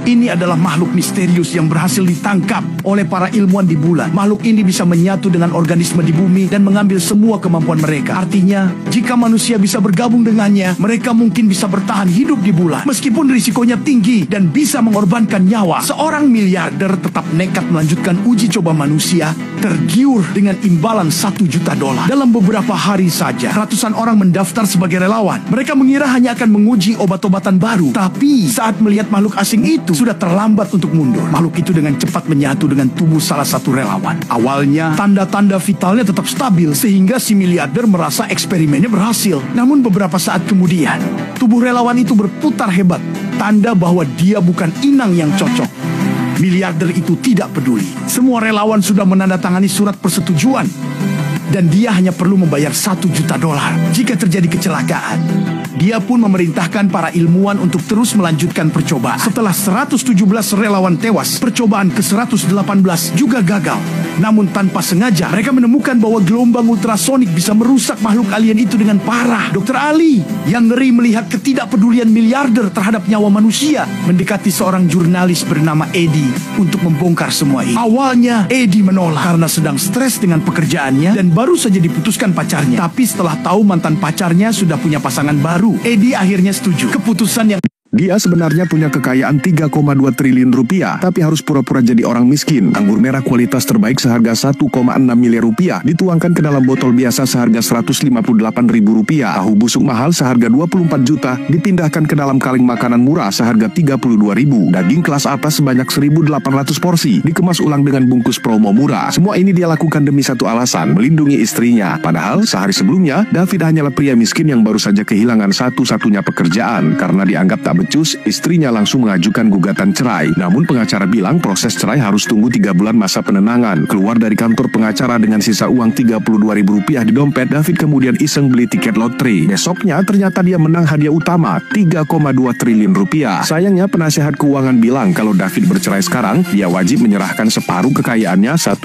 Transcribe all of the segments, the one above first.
Ini adalah makhluk misterius yang berhasil ditangkap oleh para ilmuwan di bulan. Makhluk ini bisa menyatu dengan organisme di bumi dan mengambil semua kemampuan mereka. Artinya, jika manusia bisa bergabung dengannya, mereka mungkin bisa bertahan hidup di bulan. Meskipun risikonya tinggi dan bisa mengorbankan nyawa, seorang miliarder tetap nekat melanjutkan uji coba manusia, tergiur dengan imbalan $1 juta. Dalam beberapa hari saja, ratusan orang mendaftar sebagai relawan. Mereka mengira hanya akan menguji obat-obatan baru. Tapi saat melihat makhluk asing itu, sudah terlambat untuk mundur. Makhluk itu dengan cepat menyatu dengan tubuh salah satu relawan. Awalnya, tanda-tanda vitalnya tetap stabil, sehingga si miliarder merasa eksperimennya berhasil. Namun beberapa saat kemudian, tubuh relawan itu berputar hebat. Tanda bahwa dia bukan inang yang cocok. Miliarder itu tidak peduli. Semua relawan sudah menandatangani surat persetujuan. Dan dia hanya perlu membayar $1 juta jika terjadi kecelakaan. Dia pun memerintahkan para ilmuwan untuk terus melanjutkan percobaan. Setelah 117 relawan tewas, percobaan ke-118 juga gagal. Namun tanpa sengaja, mereka menemukan bahwa gelombang ultrasonik bisa merusak makhluk alien itu dengan parah. Dr. Ali, yang ngeri melihat ketidakpedulian miliarder terhadap nyawa manusia, mendekati seorang jurnalis bernama Eddie untuk membongkar semua ini. Awalnya, Eddie menolak karena sedang stres dengan pekerjaannya dan baru saja diputuskan pacarnya. Tapi setelah tahu mantan pacarnya sudah punya pasangan baru, Eddie akhirnya setuju. Keputusan yang Dia sebenarnya punya kekayaan 3,2 triliun rupiah, tapi harus pura-pura jadi orang miskin. Anggur merah kualitas terbaik seharga 1,6 miliar rupiah dituangkan ke dalam botol biasa seharga 158 ribu rupiah. Tahu busuk mahal seharga 24 juta dipindahkan ke dalam kaleng makanan murah seharga 32 ribu. Daging kelas atas sebanyak 1.800 porsi dikemas ulang dengan bungkus promo murah. Semua ini dia lakukan demi satu alasan, melindungi istrinya. Padahal sehari sebelumnya, David hanyalah pria miskin yang baru saja kehilangan satu-satunya pekerjaan. Karena dianggap tak becus, istrinya langsung mengajukan gugatan cerai. Namun pengacara bilang proses cerai harus tunggu 3 bulan masa penenangan. Keluar dari kantor pengacara dengan sisa uang 32 ribu rupiah di dompet, David kemudian iseng beli tiket lotre. Besoknya ternyata dia menang hadiah utama 3,2 triliun rupiah. Sayangnya penasihat keuangan bilang kalau David bercerai sekarang, dia wajib menyerahkan separuh kekayaannya 1,6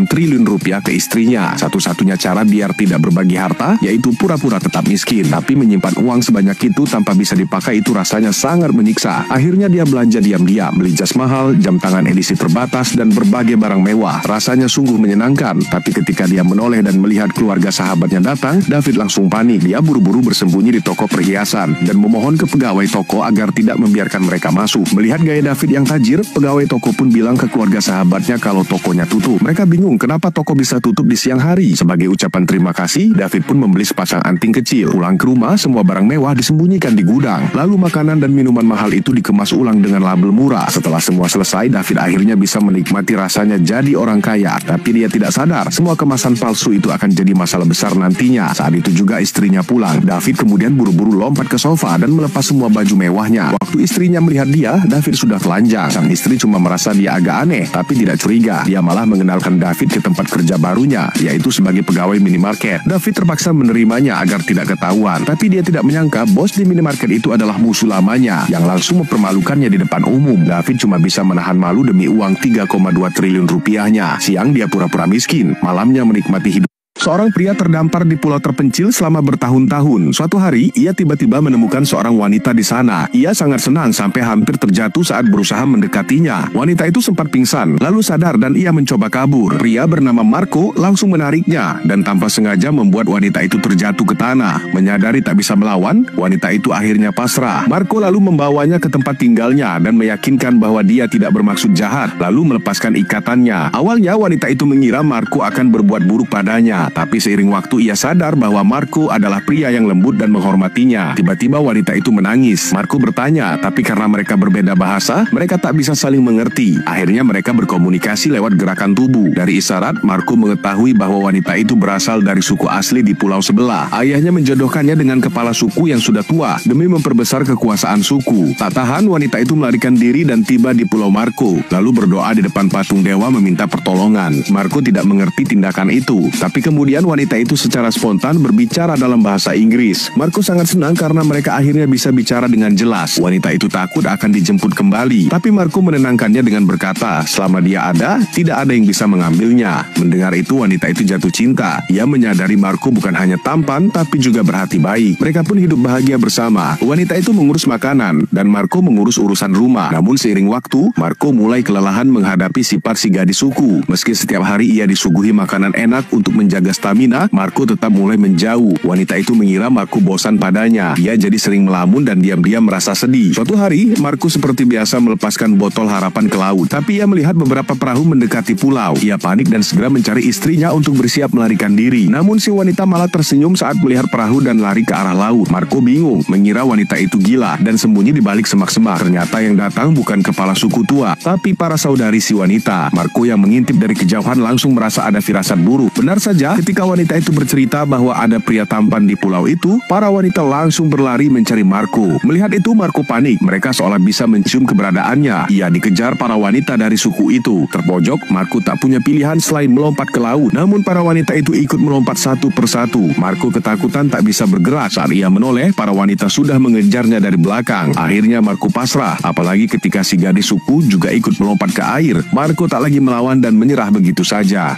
triliun rupiah ke istrinya. Satu-satunya cara biar tidak berbagi harta yaitu pura-pura tetap miskin. Tapi menyimpan uang sebanyak itu tanpa bisa dipakai itu rasanya sangat menyiksa. Akhirnya dia belanja diam-diam, beli jas mahal, jam tangan edisi terbatas, dan berbagai barang mewah. Rasanya sungguh menyenangkan. Tapi ketika dia menoleh dan melihat keluarga sahabatnya datang, David langsung panik. Dia buru-buru bersembunyi di toko perhiasan dan memohon ke pegawai toko agar tidak membiarkan mereka masuk. Melihat gaya David yang tajir, pegawai toko pun bilang ke keluarga sahabatnya kalau tokonya tutup. Mereka bingung kenapa toko bisa tutup di siang hari. Sebagai ucapan terima kasih, David pun membeli sepasang anting kecil. Pulang ke rumah, semua barang mewah disembunyikan di gudang. Lalu makanan dan minuman mahal itu dikemas ulang dengan label murah. Setelah semua selesai, David akhirnya bisa menikmati rasanya jadi orang kaya. Tapi dia tidak sadar, semua kemasan palsu itu akan jadi masalah besar nantinya. Saat itu juga istrinya pulang. David kemudian buru-buru lompat ke sofa dan melepas semua baju mewahnya. Waktu istrinya melihat dia, David sudah telanjang. Sang istri cuma merasa dia agak aneh, tapi tidak curiga. Dia malah mengenalkan David ke tempat kerja barunya, yaitu sebagai pegawai minimarket. David terpaksa menerimanya agar tidak ketahuan. Tapi dia tidak menyangka bos di minimarket itu adalah musuh lamanya yang langsung mempermalukannya di depan umum. David cuma bisa menahan malu demi uang 3,2 triliun rupiahnya. Siang dia pura-pura miskin, malamnya menikmati hidup. Seorang pria terdampar di pulau terpencil selama bertahun-tahun. Suatu hari, ia tiba-tiba menemukan seorang wanita di sana. Ia sangat senang sampai hampir terjatuh saat berusaha mendekatinya. Wanita itu sempat pingsan, lalu sadar dan ia mencoba kabur. Pria bernama Marco langsung menariknya dan tanpa sengaja membuat wanita itu terjatuh ke tanah. Menyadari tak bisa melawan, wanita itu akhirnya pasrah. Marco lalu membawanya ke tempat tinggalnya dan meyakinkan bahwa dia tidak bermaksud jahat, lalu melepaskan ikatannya. Awalnya wanita itu mengira Marco akan berbuat buruk padanya. Tapi seiring waktu ia sadar bahwa Marco adalah pria yang lembut dan menghormatinya. Tiba-tiba wanita itu menangis. Marco bertanya, tapi karena mereka berbeda bahasa, mereka tak bisa saling mengerti. Akhirnya mereka berkomunikasi lewat gerakan tubuh. Dari isyarat, Marco mengetahui bahwa wanita itu berasal dari suku asli di pulau sebelah. Ayahnya menjodohkannya dengan kepala suku yang sudah tua demi memperbesar kekuasaan suku. Tak tahan, wanita itu melarikan diri dan tiba di pulau Marco, lalu berdoa di depan patung dewa meminta pertolongan. Marco tidak mengerti tindakan itu, tapi kemudian kemudian wanita itu secara spontan berbicara dalam bahasa Inggris. Marco sangat senang karena mereka akhirnya bisa bicara dengan jelas. Wanita itu takut akan dijemput kembali, tapi Marco menenangkannya dengan berkata, selama dia ada, tidak ada yang bisa mengambilnya. Mendengar itu, wanita itu jatuh cinta. Ia menyadari Marco bukan hanya tampan, tapi juga berhati baik. Mereka pun hidup bahagia bersama. Wanita itu mengurus makanan, dan Marco mengurus urusan rumah. Namun seiring waktu, Marco mulai kelelahan menghadapi sifat si gadis suku. Meski setiap hari ia disuguhi makanan enak untuk menjaga stamina, Marco tetap mulai menjauh. Wanita itu mengira Marco bosan padanya. Ia jadi sering melamun dan diam-diam merasa sedih. Suatu hari, Marco seperti biasa melepaskan botol harapan ke laut. Tapi ia melihat beberapa perahu mendekati pulau. Ia panik dan segera mencari istrinya untuk bersiap melarikan diri. Namun si wanita malah tersenyum saat melihat perahu dan lari ke arah laut. Marco bingung, mengira wanita itu gila dan sembunyi di balik semak-semak. Ternyata yang datang bukan kepala suku tua, tapi para saudari si wanita. Marco yang mengintip dari kejauhan langsung merasa ada firasat buruk. Benar saja, ketika wanita itu bercerita bahwa ada pria tampan di pulau itu, para wanita langsung berlari mencari Marco. Melihat itu, Marco panik. Mereka seolah bisa mencium keberadaannya. Ia dikejar para wanita dari suku itu. Terpojok, Marco tak punya pilihan selain melompat ke laut. Namun para wanita itu ikut melompat satu persatu. Marco ketakutan tak bisa bergerak. Saat ia menoleh, para wanita sudah mengejarnya dari belakang. Akhirnya Marco pasrah. Apalagi ketika si gadis suku juga ikut melompat ke air. Marco tak lagi melawan dan menyerah begitu saja.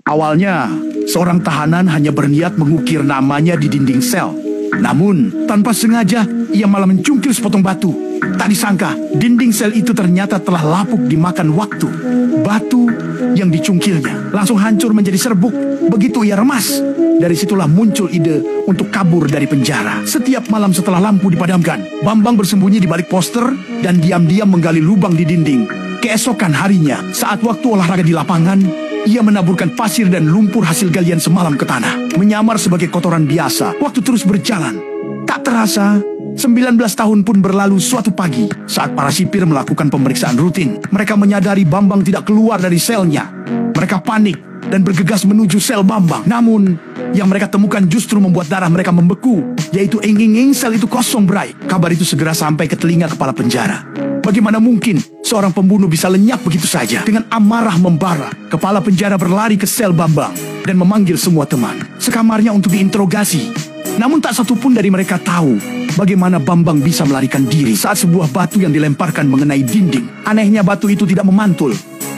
Awalnya, seorang tahanan hanya berniat mengukir namanya di dinding sel. Namun, tanpa sengaja, ia malah mencungkil sepotong batu. Tak disangka, dinding sel itu ternyata telah lapuk dimakan waktu. Batu yang dicungkilnya langsung hancur menjadi serbuk. Begitu ia remas, dari situlah muncul ide untuk kabur dari penjara. Setiap malam setelah lampu dipadamkan, Bambang bersembunyi di balik poster dan diam-diam menggali lubang di dinding. Keesokan harinya, saat waktu olahraga di lapangan, ia menaburkan pasir dan lumpur hasil galian semalam ke tanah. Menyamar sebagai kotoran biasa, waktu terus berjalan. Tak terasa, 19 tahun pun berlalu. Suatu pagi, saat para sipir melakukan pemeriksaan rutin, mereka menyadari Bambang tidak keluar dari selnya. Mereka panik dan bergegas menuju sel Bambang. Namun, yang mereka temukan justru membuat darah mereka membeku, yaitu enging-enging sel itu kosong, Bray. Kabar itu segera sampai ke telinga kepala penjara. Bagaimana mungkin seorang pembunuh bisa lenyap begitu saja? Dengan amarah membara, kepala penjara berlari ke sel Bambang dan memanggil semua teman sekamarnya untuk diinterogasi. Namun tak satu pun dari mereka tahu bagaimana Bambang bisa melarikan diri saat sebuah batu yang dilemparkan mengenai dinding. Anehnya batu itu tidak memantul.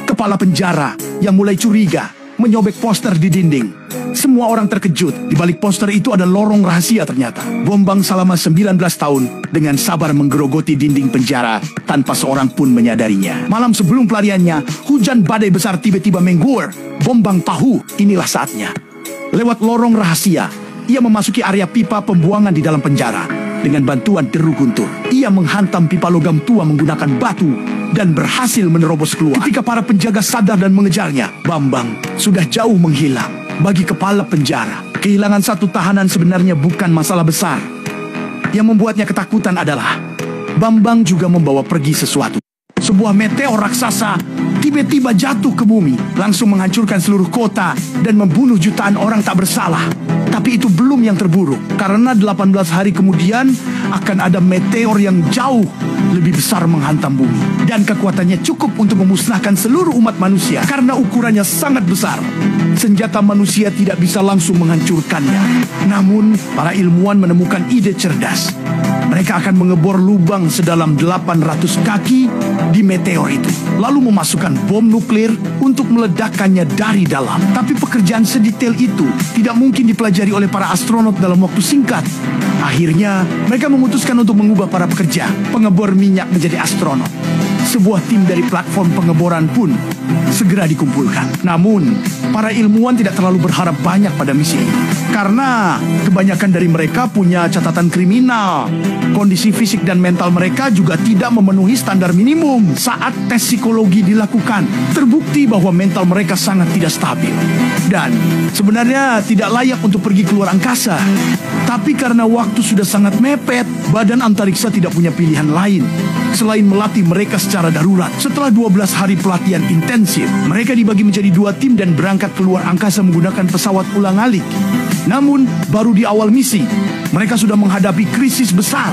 Kepala penjara yang mulai curiga menyobek poster di dinding. Semua orang terkejut. Di balik poster itu ada lorong rahasia ternyata. Bambang selama 19 tahun dengan sabar menggerogoti dinding penjara tanpa seorang pun menyadarinya. Malam sebelum pelariannya, hujan badai besar tiba-tiba mengguyur. Bambang tahu inilah saatnya. Lewat lorong rahasia, ia memasuki area pipa pembuangan di dalam penjara. Dengan bantuan deru guntur, ia menghantam pipa logam tua menggunakan batu dan berhasil menerobos keluar. Ketika para penjaga sadar dan mengejarnya, Bambang sudah jauh menghilang. Bagi kepala penjara, kehilangan satu tahanan sebenarnya bukan masalah besar. Yang membuatnya ketakutan adalah Bambang juga membawa pergi sesuatu. Sebuah meteor raksasa tiba-tiba jatuh ke bumi, langsung menghancurkan seluruh kota dan membunuh jutaan orang tak bersalah. Tapi itu belum yang terburuk, karena 18 hari kemudian akan ada meteor yang jauh lebih besar menghantam bumi. Dan kekuatannya cukup untuk memusnahkan seluruh umat manusia, karena ukurannya sangat besar. Senjata manusia tidak bisa langsung menghancurkannya. Namun, para ilmuwan menemukan ide cerdas. Mereka akan mengebor lubang sedalam 800 kaki di meteor itu, lalu memasukkan bom nuklir untuk meledakkannya dari dalam. Tapi pekerjaan sedetail itu tidak mungkin dipelajari oleh para astronot dalam waktu singkat. Akhirnya, mereka memutuskan untuk mengubah para pekerja pengebor minyak menjadi astronot. Sebuah tim dari platform pengeboran pun segera dikumpulkan. Namun, para ilmuwan tidak terlalu berharap banyak pada misi ini, karena kebanyakan dari mereka punya catatan kriminal. Kondisi fisik dan mental mereka juga tidak memenuhi standar minimum. Saat tes psikologi dilakukan, terbukti bahwa mental mereka sangat tidak stabil dan sebenarnya tidak layak untuk pergi keluar angkasa. Tapi karena waktu sudah sangat mepet, badan antariksa tidak punya pilihan lain selain melatih mereka secara darurat. Setelah 12 hari pelatihan intensif, mereka dibagi menjadi 2 tim dan berangkat keluar angkasa menggunakan pesawat ulang-alik. Namun, baru di awal misi, mereka sudah menghadapi krisis besar.